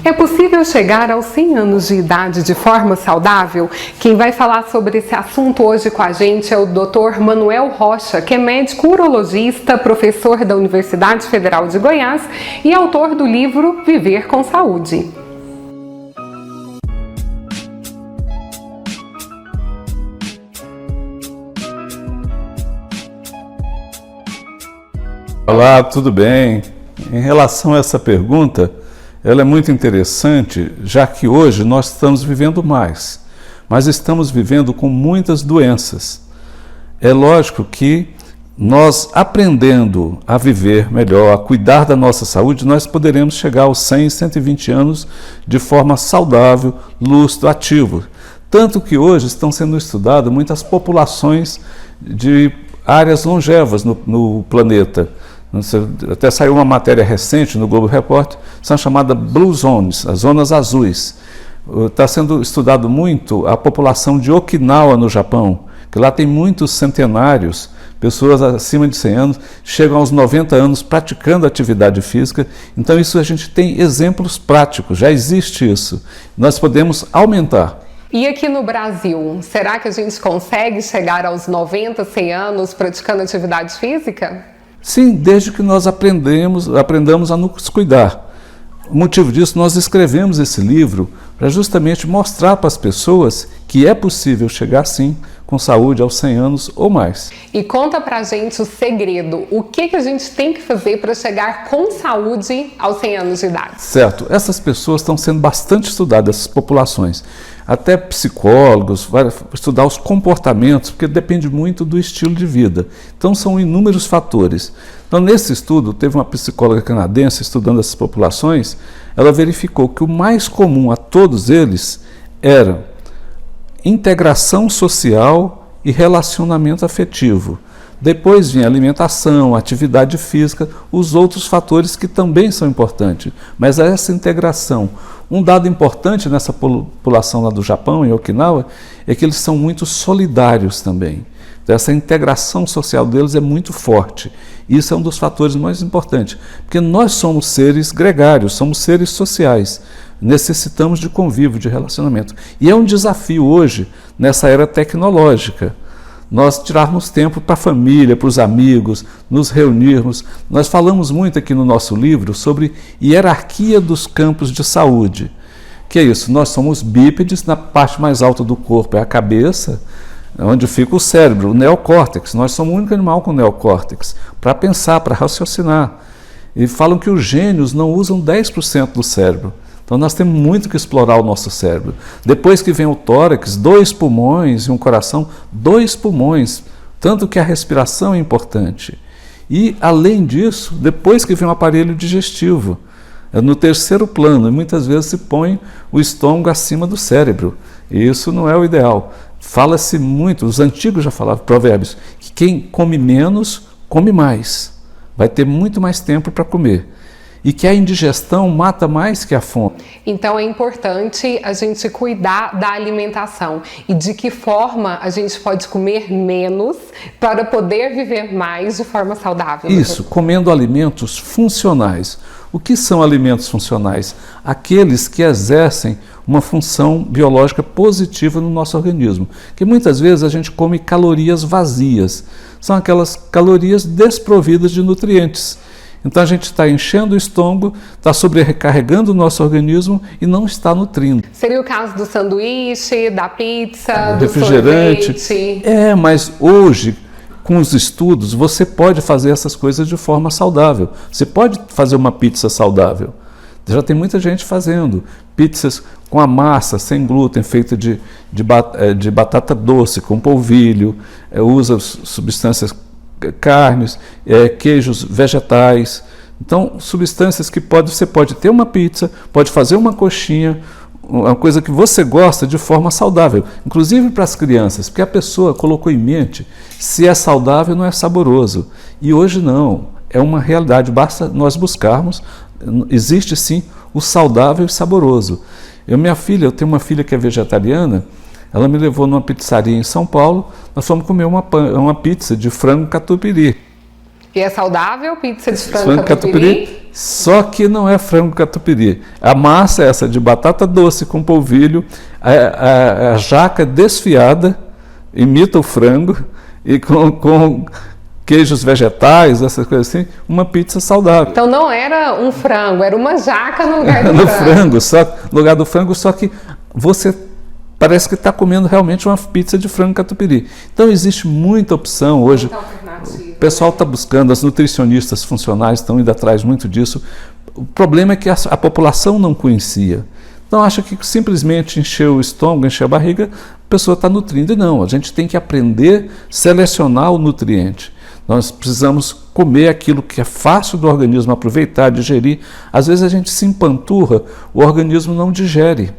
É possível chegar aos 100 anos de idade de forma saudável? Quem vai falar sobre esse assunto hoje com a gente é o Dr. Manuel Rocha, que é médico urologista, professor da Universidade Federal de Goiás e autor do livro Viver com Saúde. Olá, tudo bem? Em relação a essa pergunta, ela é muito interessante, já que hoje nós estamos vivendo mais, mas estamos vivendo com muitas doenças. É lógico que nós, aprendendo a viver melhor, a cuidar da nossa saúde, nós poderemos chegar aos 100, 120 anos de forma saudável, lúcido, ativo. Tanto que hoje estão sendo estudadas muitas populações de áreas longevas no planeta. Até saiu uma matéria recente no Globo Repórter, são chamadas Blue Zones, as zonas azuis. Está sendo estudado muito a população de Okinawa, no Japão, que lá tem muitos centenários, pessoas acima de 100 anos, chegam aos 90 anos praticando atividade física. Então isso a gente tem exemplos práticos, já existe isso. Nós podemos aumentar. E aqui no Brasil, será que a gente consegue chegar aos 90, 100 anos praticando atividade física? Sim, desde que nós aprendamos a nos cuidar. O motivo disso, nós escrevemos esse livro para justamente mostrar para as pessoas que é possível chegar sim com saúde aos 100 anos ou mais. E conta pra gente o segredo, o que a gente tem que fazer para chegar com saúde aos 100 anos de idade? Certo, essas pessoas estão sendo bastante estudadas, essas populações. Até psicólogos vão estudar os comportamentos, porque depende muito do estilo de vida. Então são inúmeros fatores. Então nesse estudo, teve uma psicóloga canadense estudando essas populações, ela verificou que o mais comum a todos eles era integração social e relacionamento afetivo. Depois vinha alimentação, atividade física, os outros fatores que também são importantes. Mas essa integração, um dado importante nessa população lá do Japão, em Okinawa, é que eles são muito solidários também. Então, essa integração social deles é muito forte. Isso é um dos fatores mais importantes, porque nós somos seres gregários, somos seres sociais. Necessitamos de convívio, de relacionamento. E é um desafio hoje, nessa era tecnológica, nós tirarmos tempo para a família, para os amigos, nos reunirmos. Nós falamos muito aqui no nosso livro sobre hierarquia dos campos de saúde. Que é isso? Nós somos bípedes, na parte mais alta do corpo é a cabeça, onde fica o cérebro, o neocórtex. Nós somos o único animal com neocórtex, para pensar, para raciocinar. E falam que os gênios não usam 10% do cérebro. Então nós temos muito que explorar o nosso cérebro. Depois que vem o tórax, 2 pulmões e um coração, 2 pulmões, tanto que a respiração é importante. E além disso, depois que vem o aparelho digestivo, é no terceiro plano, e muitas vezes se põe o estômago acima do cérebro. E isso não é o ideal. Fala-se muito, os antigos já falavam, provérbios, que quem come menos, come mais. Vai ter muito mais tempo para comer. E que a indigestão mata mais que a fome. Então é importante a gente cuidar da alimentação. E de que forma a gente pode comer menos para poder viver mais de forma saudável? Isso, comendo alimentos funcionais. O que são alimentos funcionais? Aqueles que exercem uma função biológica positiva no nosso organismo. Que muitas vezes a gente come calorias vazias. São aquelas calorias desprovidas de nutrientes. Então a gente está enchendo o estômago, está sobrecarregando o nosso organismo e não está nutrindo. Seria o caso do sanduíche, da pizza, do refrigerante. sorvete? Mas hoje, com os estudos, você pode fazer essas coisas de forma saudável. Você pode fazer uma pizza saudável. Já tem muita gente fazendo pizzas com a massa, sem glúten, feita de batata doce, com polvilho, usa substâncias carnes, queijos vegetais. Então, substâncias que você pode ter uma pizza, pode fazer uma coxinha, uma coisa que você gosta de forma saudável, inclusive para as crianças, porque a pessoa colocou em mente, se é saudável não é saboroso. E hoje não, é uma realidade, basta nós buscarmos, existe sim o saudável e saboroso. Eu tenho uma filha que é vegetariana. Ela me levou numa pizzaria em São Paulo, nós fomos comer uma pizza de frango catupiry. E é saudável? Pizza de frango catupiry? Só que não é frango catupiry. A massa é essa de batata doce com polvilho, a jaca desfiada, imita o frango, e com queijos vegetais, essas coisas assim, uma pizza saudável. Então não era um frango, era uma jaca no lugar do frango. No lugar do frango, só que você parece que está comendo realmente uma pizza de frango catupiry. Então existe muita opção hoje. O pessoal está buscando, as nutricionistas funcionais estão indo atrás muito disso. O problema é que a população não conhecia. Então acha que simplesmente encher o estômago, encher a barriga, a pessoa está nutrindo. E não, a gente tem que aprender a selecionar o nutriente. Nós precisamos comer aquilo que é fácil do organismo aproveitar, digerir. Às vezes a gente se empanturra, o organismo não digere.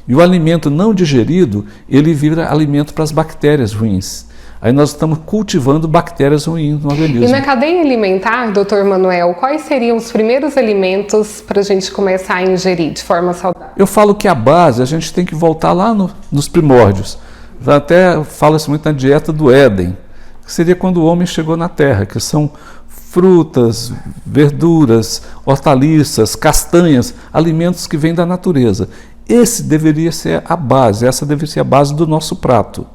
E o alimento não digerido, ele vira alimento para as bactérias ruins. Aí nós estamos cultivando bactérias ruins no organismo. E na cadeia alimentar, doutor Manuel, quais seriam os primeiros alimentos para a gente começar a ingerir de forma saudável? Eu falo que a base, a gente tem que voltar lá nos primórdios. Até fala-se muito na dieta do Éden, que seria quando o homem chegou na Terra, que são frutas, verduras, hortaliças, castanhas, alimentos que vêm da natureza. Esse deveria ser a base, essa deveria ser a base do nosso prato.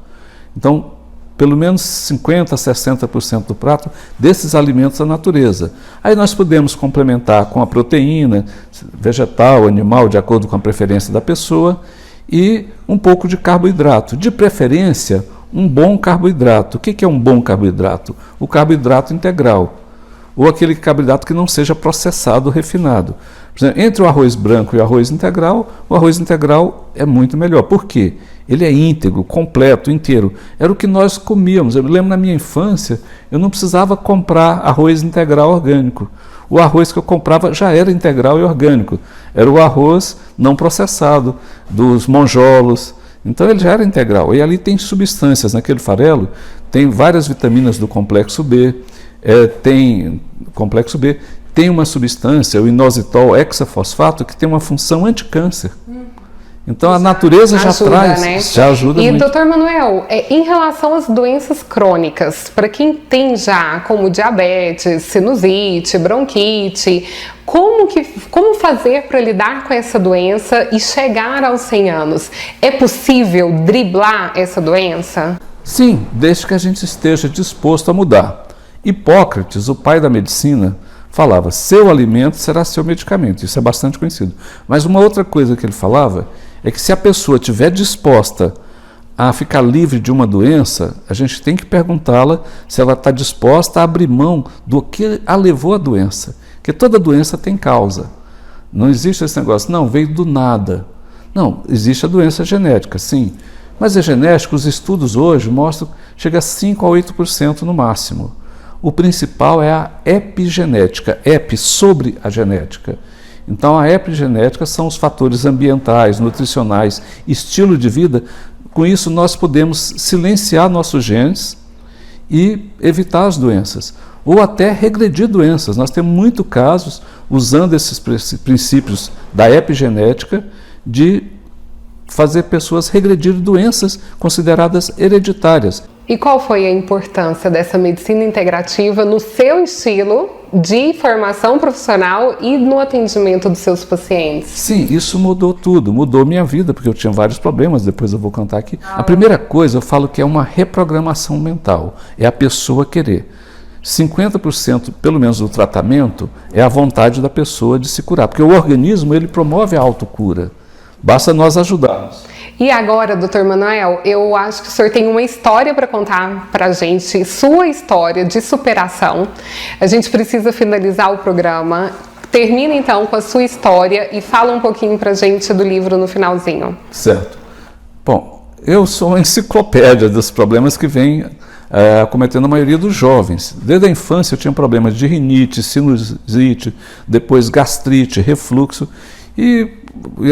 Então, pelo menos 50% a 60% do prato desses alimentos da natureza. Aí nós podemos complementar com a proteína, vegetal, animal, de acordo com a preferência da pessoa, e um pouco de carboidrato. De preferência, um bom carboidrato. O que é um bom carboidrato? O carboidrato integral, ou aquele carboidrato que não seja processado ou refinado. Por exemplo, entre o arroz branco e o arroz integral é muito melhor. Por quê? Ele é íntegro, completo, inteiro. Era o que nós comíamos. Eu me lembro na minha infância, eu não precisava comprar arroz integral orgânico. O arroz que eu comprava já era integral e orgânico. Era o arroz não processado, dos monjolos. Então ele já era integral. E ali tem substâncias, naquele farelo, tem várias vitaminas do complexo B, tem uma substância, o inositol hexafosfato, que tem uma função anticâncer. Então a natureza já traz, né? Já ajuda muito. E doutor Manuel, em relação às doenças crônicas, para quem tem já como diabetes, sinusite, bronquite, como fazer para lidar com essa doença e chegar aos 100 anos? É possível driblar essa doença? Sim, desde que a gente esteja disposto a mudar. Hipócrates, o pai da medicina, falava: seu alimento será seu medicamento. Isso é bastante conhecido. Mas uma outra coisa que ele falava é que se a pessoa estiver disposta a ficar livre de uma doença, a gente tem que perguntá-la se ela está disposta a abrir mão do que a levou à doença. Porque toda doença tem causa. Não existe esse negócio, não, veio do nada. Não, existe a doença genética, sim. Mas é genético, os estudos hoje mostram que chega a 5 a 8% no máximo. O principal é a epigenética, sobre a genética. Então a epigenética são os fatores ambientais, nutricionais, estilo de vida. Com isso nós podemos silenciar nossos genes e evitar as doenças, ou até regredir doenças. Nós temos muitos casos, usando esses princípios da epigenética, de fazer pessoas regredirem doenças consideradas hereditárias. E qual foi a importância dessa medicina integrativa no seu estilo de formação profissional e no atendimento dos seus pacientes? Sim, isso mudou tudo, mudou minha vida, porque eu tinha vários problemas, depois eu vou contar aqui. A primeira coisa, eu falo que é uma reprogramação mental, é a pessoa querer. 50% pelo menos do tratamento é a vontade da pessoa de se curar, porque o organismo ele promove a autocura, basta nós ajudarmos. E agora, doutor Manuel, eu acho que o senhor tem uma história para contar para a gente, sua história de superação. A gente precisa finalizar o programa. Termina então com a sua história e fala um pouquinho para a gente do livro no finalzinho. Certo. Bom, eu sou uma enciclopédia dos problemas que vêm acometendo a maioria dos jovens. Desde a infância eu tinha problemas de rinite, sinusite, depois gastrite, refluxo. E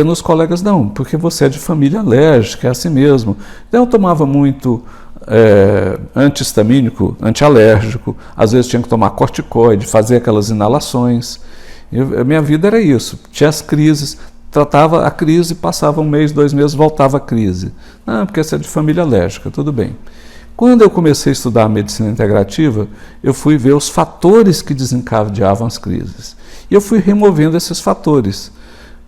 nos colegas, não, porque você é de família alérgica, é assim mesmo. Então eu tomava muito antihistamínico, antialérgico, às vezes tinha que tomar corticoide, fazer aquelas inalações. A minha vida era isso, tinha as crises, tratava a crise, passava um mês, 2 meses, voltava a crise. Não, porque você é de família alérgica, tudo bem. Quando eu comecei a estudar a medicina integrativa, eu fui ver os fatores que desencadeavam as crises. E eu fui removendo esses fatores.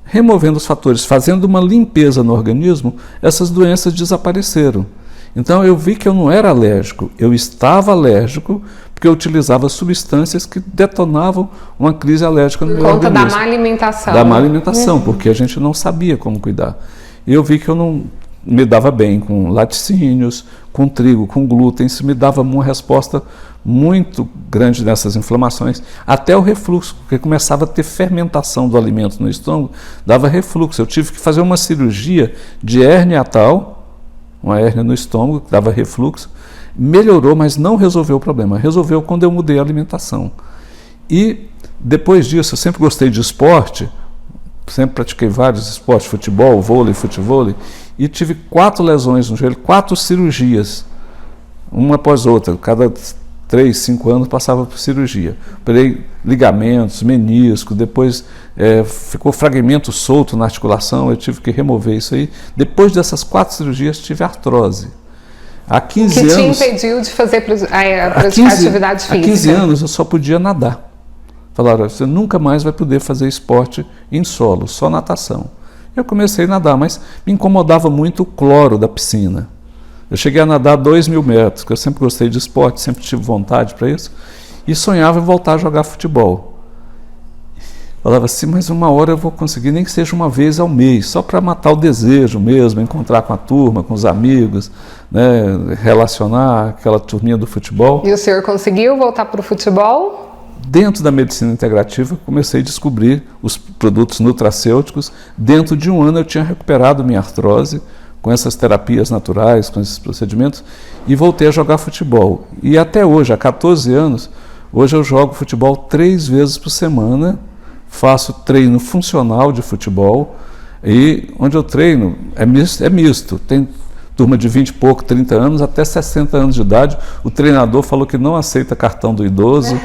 Removendo os fatores, fazendo uma limpeza no organismo, essas doenças desapareceram. Então eu vi que eu não era alérgico, eu estava alérgico porque eu utilizava substâncias que detonavam uma crise alérgica no meu organismo. Por conta da má alimentação. Da má alimentação, porque a gente não sabia como cuidar. E eu vi que eu não me dava bem com laticínios, com trigo, com glúten, isso me dava uma resposta muito grande nessas inflamações, até o refluxo, porque começava a ter fermentação do alimento no estômago, dava refluxo. Eu tive que fazer uma cirurgia de hérnia atal, uma hérnia no estômago, que dava refluxo, melhorou, mas não resolveu o problema, resolveu quando eu mudei a alimentação. E depois disso, eu sempre gostei de esporte, sempre pratiquei vários esportes, futebol, vôlei, futevôlei, e tive 4 lesões no joelho, 4 cirurgias, uma após outra, cada 3, 5 anos passava por cirurgia. Operei ligamentos, menisco, depois ficou fragmento solto na articulação, eu tive que remover isso aí. Depois dessas 4 cirurgias tive artrose. Há 15 anos... O que te impediu de fazer praticar atividade física? Há 15 anos eu só podia nadar. Falaram, você nunca mais vai poder fazer esporte em solo, só natação. Eu comecei a nadar, mas me incomodava muito o cloro da piscina. Eu cheguei a nadar 2.000 metros, porque eu sempre gostei de esporte, sempre tive vontade para isso, e sonhava em voltar a jogar futebol. Falava assim, mas uma hora eu vou conseguir, nem que seja uma vez ao mês, só para matar o desejo mesmo, encontrar com a turma, com os amigos, né, relacionar aquela turminha do futebol. E o senhor conseguiu voltar para o futebol? Dentro da medicina integrativa, comecei a descobrir os produtos nutracêuticos. Dentro de um ano eu tinha recuperado minha artrose, com essas terapias naturais, com esses procedimentos, e voltei a jogar futebol. E até hoje, há 14 anos, hoje eu jogo futebol 3 vezes por semana, faço treino funcional de futebol, e onde eu treino é misto. Tem turma de 20 e pouco, 30 anos, até 60 anos de idade. O treinador falou que não aceita cartão do idoso.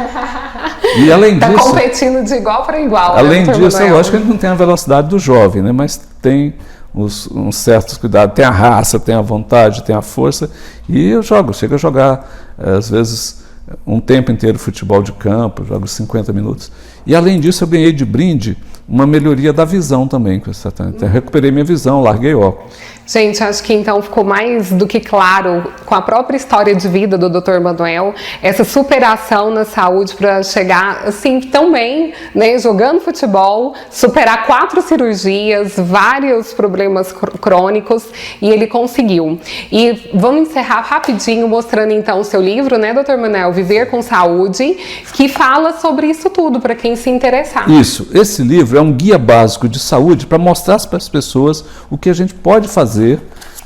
E além disso... Está competindo de igual para igual. Além disso, é lógico que ele não tem a velocidade do jovem, né? Mas tem uns certos cuidados. Tem a raça, tem a vontade, tem a força. E eu chego a jogar, às vezes, um tempo inteiro futebol de campo, jogo 50 minutos. E além disso, eu ganhei de brinde uma melhoria da visão também com esse tratamento. Eu recuperei minha visão, larguei óculos. Gente, acho que então ficou mais do que claro, com a própria história de vida do Dr. Manuel, essa superação na saúde para chegar assim tão bem, né, jogando futebol, superar 4 cirurgias, vários problemas crônicos, e ele conseguiu. E vamos encerrar rapidinho mostrando então o seu livro, né, Dr. Manuel, Viver com Saúde, que fala sobre isso tudo, para quem se interessar. Isso, esse livro é um guia básico de saúde para mostrar para as pessoas o que a gente pode fazer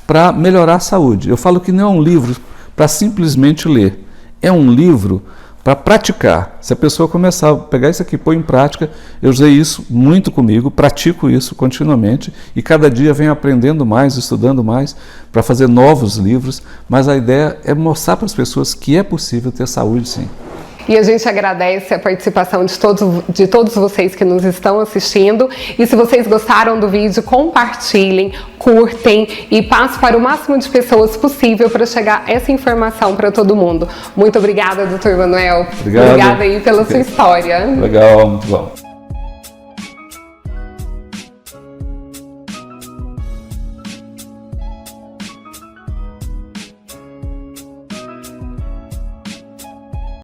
para melhorar a saúde. Eu falo que não é um livro para simplesmente ler, é um livro para praticar. Se a pessoa começar a pegar isso aqui e pôr em prática, eu usei isso muito comigo, pratico isso continuamente e cada dia venho aprendendo mais, estudando mais para fazer novos livros, mas a ideia é mostrar para as pessoas que é possível ter saúde sim. E a gente agradece a participação de todos vocês que nos estão assistindo. E se vocês gostaram do vídeo, compartilhem, curtem e passem para o máximo de pessoas possível para chegar essa informação para todo mundo. Muito obrigada, Dr. Manuel. Obrigado. Obrigada aí pela sua história. Legal, muito bom.